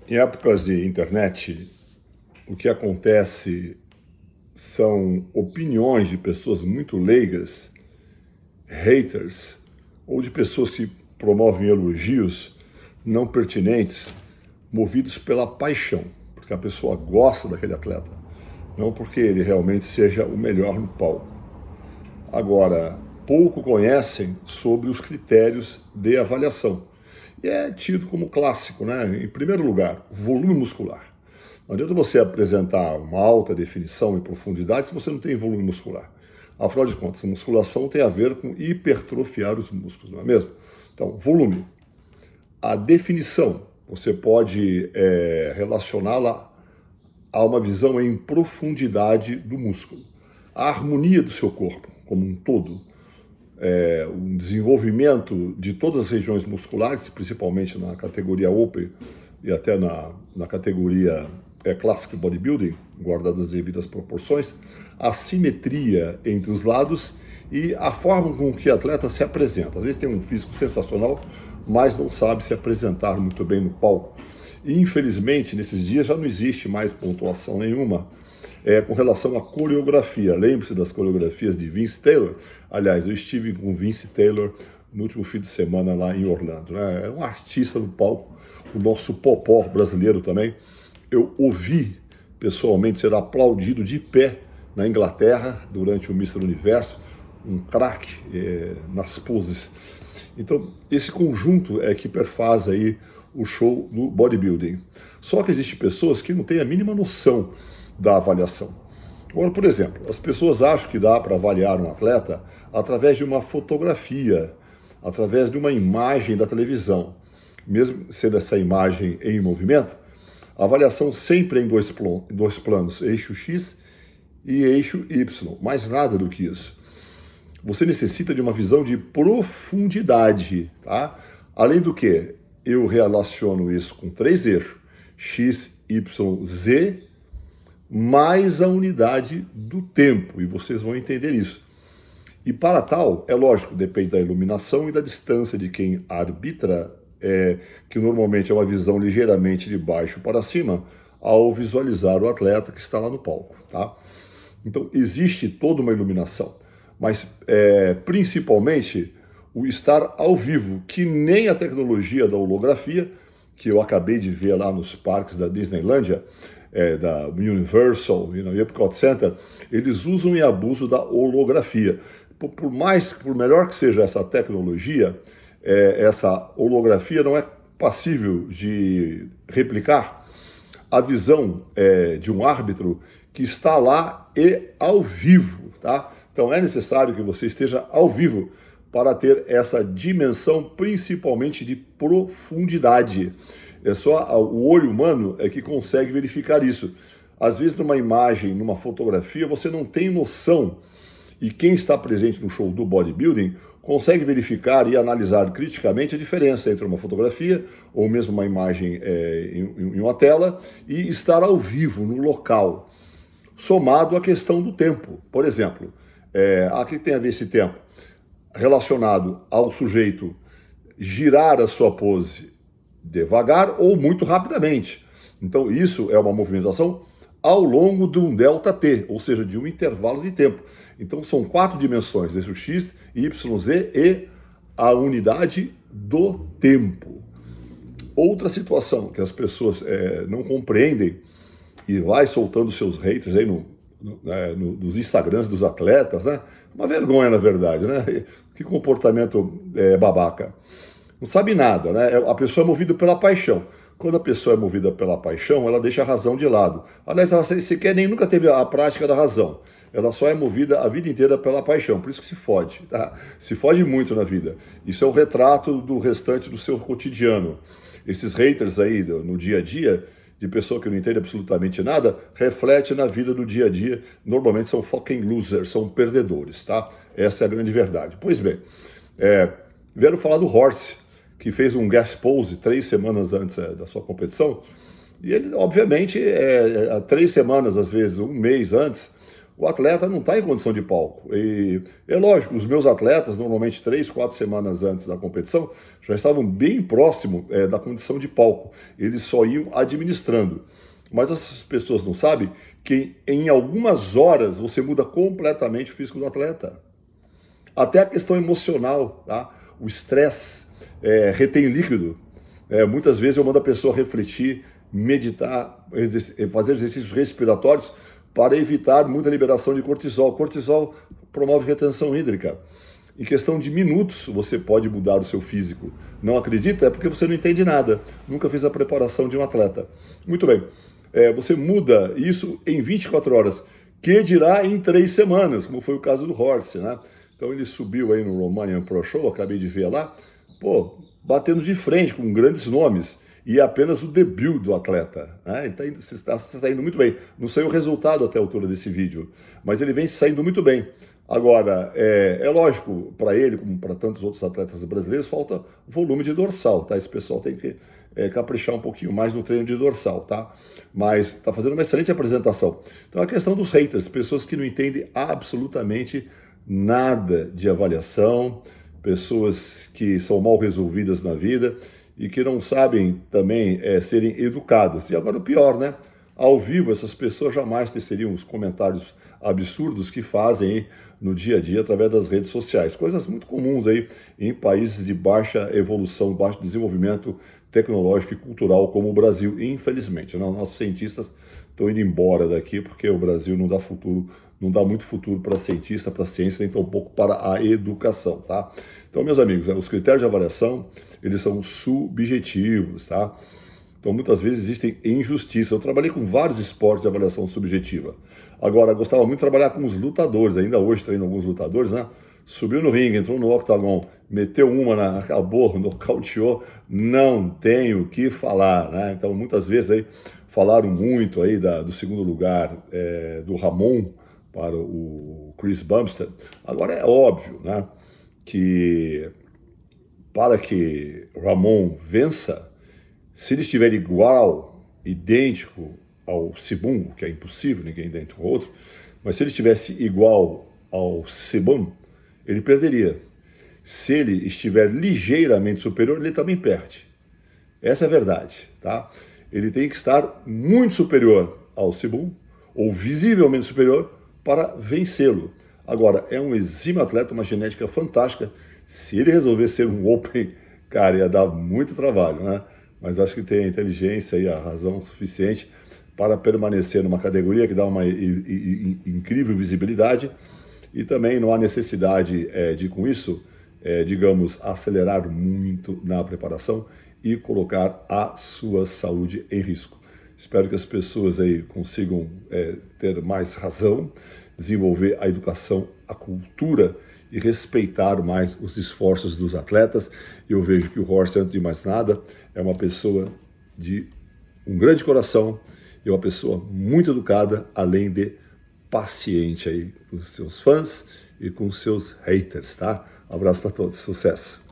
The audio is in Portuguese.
Em épocas de internet, o que acontece são opiniões de pessoas muito leigas, haters, ou de pessoas que promovem elogios não pertinentes, movidos pela paixão, porque a pessoa gosta daquele atleta, não porque ele realmente seja o melhor no palco. Agora, pouco conhecem sobre os critérios de avaliação. E é tido como clássico, né? Em primeiro lugar, volume muscular. Não adianta você apresentar uma alta definição e profundidade se você não tem volume muscular. Afinal de contas, a musculação tem a ver com hipertrofiar os músculos, não é mesmo? Então, volume. A definição, você pode relacioná-la a uma visão em profundidade do músculo. A harmonia do seu corpo como um todo, um desenvolvimento de todas as regiões musculares, principalmente na categoria Open e até na categoria Classic Bodybuilding, guardadas as devidas proporções, a simetria entre os lados e a forma com que o atleta se apresenta. Às vezes tem um físico sensacional, mas não sabe se apresentar muito bem no palco. E, infelizmente, nesses dias já não existe mais pontuação nenhuma com relação à coreografia. Lembre-se das coreografias de Vince Taylor. Aliás, eu estive com Vince Taylor no último fim de semana lá em Orlando, né? É um artista no palco, o nosso popó brasileiro também. Eu ouvi pessoalmente ser aplaudido de pé na Inglaterra durante o Mister Universo, um craque nas poses. Então, esse conjunto é que perfaz aí o show no bodybuilding. Só que existem pessoas que não têm a mínima noção da avaliação. Agora, por exemplo, as pessoas acham que dá para avaliar um atleta através de uma fotografia, através de uma imagem da televisão. Mesmo sendo essa imagem em movimento, a avaliação sempre é em dois planos, eixo X e eixo Y, mais nada do que isso. Você necessita de uma visão de profundidade, tá? Além do que, eu relaciono isso com 3 eixos, X, Y, Z, mais a unidade do tempo, e vocês vão entender isso. E para tal, é lógico, depende da iluminação e da distância de quem arbitra, que normalmente é uma visão ligeiramente de baixo para cima, ao visualizar o atleta que está lá no palco, tá? Então, existe toda uma iluminação, mas principalmente o estar ao vivo, que nem a tecnologia da holografia, que eu acabei de ver lá nos parques da Disneylândia, da Universal e no Epcot Center, eles usam e abusam da holografia. Por melhor que seja essa tecnologia, essa holografia não é passível de replicar a visão de um árbitro que está lá e ao vivo, tá? Então é necessário que você esteja ao vivo para ter essa dimensão, principalmente de profundidade. É só o olho humano que consegue verificar isso. Às vezes, numa imagem, numa fotografia, você não tem noção. E quem está presente no show do bodybuilding consegue verificar e analisar criticamente a diferença entre uma fotografia ou mesmo uma imagem em uma tela e estar ao vivo, no local. Somado à questão do tempo. Por exemplo, o que tem a ver esse tempo? Relacionado ao sujeito girar a sua pose devagar ou muito rapidamente. Então, isso é uma movimentação ao longo de um ΔT, ou seja, de um intervalo de tempo. Então, são 4 dimensões, eixo X, Y, Z e a unidade do tempo. Outra situação que as pessoas não compreendem e vai soltando seus haters aí nos Instagrams dos atletas, né? Uma vergonha, na verdade, né? Que comportamento babaca. Não sabe nada, né? A pessoa é movida pela paixão. Quando a pessoa é movida pela paixão, ela deixa a razão de lado. Aliás, ela sequer nem nunca teve a prática da razão. Ela só é movida a vida inteira pela paixão. Por isso que se fode, tá? Se fode muito na vida. Isso é um retrato do restante do seu cotidiano. Esses haters aí no dia a dia, de pessoa que não entende absolutamente nada, reflete na vida do dia a dia. Normalmente são fucking losers, são perdedores, tá? Essa é a grande verdade. Pois bem, vieram falar do Horse, que fez um guest pose 3 semanas antes da sua competição, e ele, obviamente, 3 semanas, às vezes 1 mês antes, o atleta não está em condição de palco. E é lógico, os meus atletas, normalmente 3, 4 semanas antes da competição, já estavam bem próximo da condição de palco. Eles só iam administrando. Mas essas pessoas não sabem que em algumas horas você muda completamente o físico do atleta. Até a questão emocional, tá? O estresse retém líquido. Muitas vezes eu mando a pessoa refletir, meditar, fazer exercícios respiratórios para evitar muita liberação de cortisol. Cortisol promove retenção hídrica. Em questão de minutos você pode mudar o seu físico. Não acredita? É porque você não entende nada. Nunca fez a preparação de um atleta. Muito bem. Você muda isso em 24 horas. Que dirá em 3 semanas, como foi o caso do Horst, né? Então ele subiu aí no Romanian Pro Show, acabei de ver lá, batendo de frente com grandes nomes. E é apenas o debut do atleta, né? Você está indo muito bem. Não saiu o resultado até a altura desse vídeo, mas ele vem saindo muito bem. Agora, é lógico, para ele, como para tantos outros atletas brasileiros, falta volume de dorsal, tá? Esse pessoal tem que caprichar um pouquinho mais no treino de dorsal, tá? Mas está fazendo uma excelente apresentação. Então, a questão dos haters, pessoas que não entendem absolutamente nada de avaliação, pessoas que são mal resolvidas na vida e que não sabem também serem educadas. E agora o pior, né? Ao vivo, essas pessoas jamais teceriam os comentários absurdos que fazem aí no dia a dia através das redes sociais. Coisas muito comuns aí em países de baixa evolução, baixo desenvolvimento tecnológico e cultural como o Brasil, infelizmente. Né? Nossos cientistas estão indo embora daqui porque o Brasil não dá futuro, não dá muito futuro para cientista, para ciência, nem tampouco para a educação, tá? Então, meus amigos, os critérios de avaliação, eles são subjetivos, tá? Então, muitas vezes existem injustiças. Eu trabalhei com vários esportes de avaliação subjetiva. Agora, gostava muito de trabalhar com os lutadores, ainda hoje treino alguns lutadores, né? Subiu no ringue, entrou no octagon, meteu uma, acabou, nocauteou, não tenho o que falar, né? Então, muitas vezes aí falaram muito aí do segundo lugar do Ramon para o Chris Bumstead. Agora, é óbvio, né, que para que Ramon vença, se ele estiver igual, idêntico ao Sibum, que é impossível, ninguém idêntico ao outro, mas se ele estivesse igual ao Sibum, ele perderia. Se ele estiver ligeiramente superior, ele também perde. Essa é a verdade, tá? Ele tem que estar muito superior ao Sibum, ou visivelmente superior, para vencê-lo. Agora, é um exímio atleta, uma genética fantástica. Se ele resolver ser um Open, cara, ia dar muito trabalho, né? Mas acho que tem a inteligência e a razão suficiente para permanecer numa categoria que dá uma incrível visibilidade e também não há necessidade de, com isso, digamos, acelerar muito na preparação e colocar a sua saúde em risco. Espero que as pessoas aí consigam ter mais razão, desenvolver a educação, a cultura e respeitar mais os esforços dos atletas. Eu vejo que o Horst, antes de mais nada, é uma pessoa de um grande coração e uma pessoa muito educada, além de paciente aí com os seus fãs e com os seus haters, tá? Um abraço para todos, sucesso!